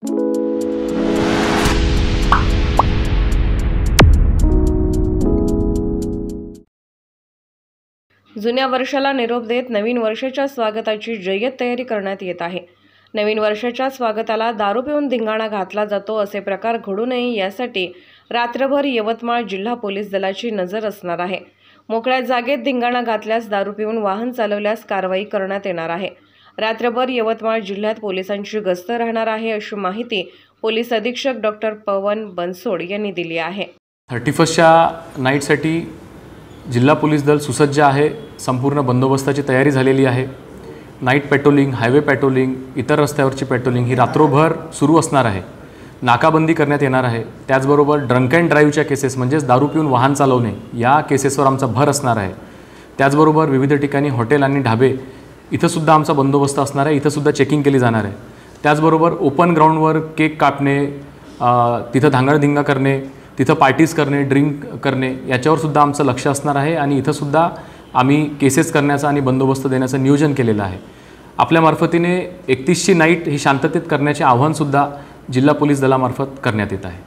जुन्या वर्षाला निरोप देत नवीन वर्षाच्या स्वागताची जय्यत तयारी करण्यात येत आहे। नवीन वर्षाच्या स्वागताला दारू पिऊन धिंगाणा घातला जातो असे प्रकार घडू नये यासाठी रात्रभर यवतमाळ जिल्हा पोलीस दलाची नजर असणार आहे। मोकळ्या जागेत धिंगाणा घातल्यास, दारू पिऊन वाहन चालवल्यास कारवाई करण्यात येणार आहे। रात्रभर यवतमाळ जिल्ह्यात पोलिसांची गस्त राहणार आहे, अशी माहिती पोलीस अधीक्षक डॉक्टर पवन बनसोड यांनी दिली आहे। 31च्या नाईटसाठी जिल्हा पोलीस दल सुसज्ज आहे। संपूर्ण बंदोबस्ताची तयारी झालेली आहे। नाईट पेट्रोलिंग, हायवे पेट्रोलिंग, इतर रस्त्यावरची पेट्रोलिंग ही रात्रभर सुरू असणार आहे। नाकाबंदी करण्यात येणार आहे। त्याचबरोबर ड्रंक अँड ड्राईव्हच्या केसेस म्हणजेच दारू पिऊन वाहन चालवणे या केसेसवर आमचा भर असणार आहे। त्याचबरोबर विविध ठिकाणी हॉटेल आणि ढाबे इथं सुद्धा आमचा बंदोबस्त असणार आहे। इथं सुद्धा चेकिंग केली जाणार आहे। त्याचबरोबर ओपन ग्राउंडवर केक कापणे, तिथं धांगडधिंगा करणे, तिथं पार्टीज करणे, ड्रिंक करणे याच्यावर सुद्धा आमचं लक्ष असणार आहे आणि इथं सुद्धा आम्ही केसेस करण्याचं आणि बंदोबस्त देण्याचं नियोजन केलेलं आहे। आपल्या मार्फतीने 31ची नाईट ही शांततेत करण्याचे आव्हान सुद्धा जिल्हा पोलीस दलामार्फत करण्यात येत आहे।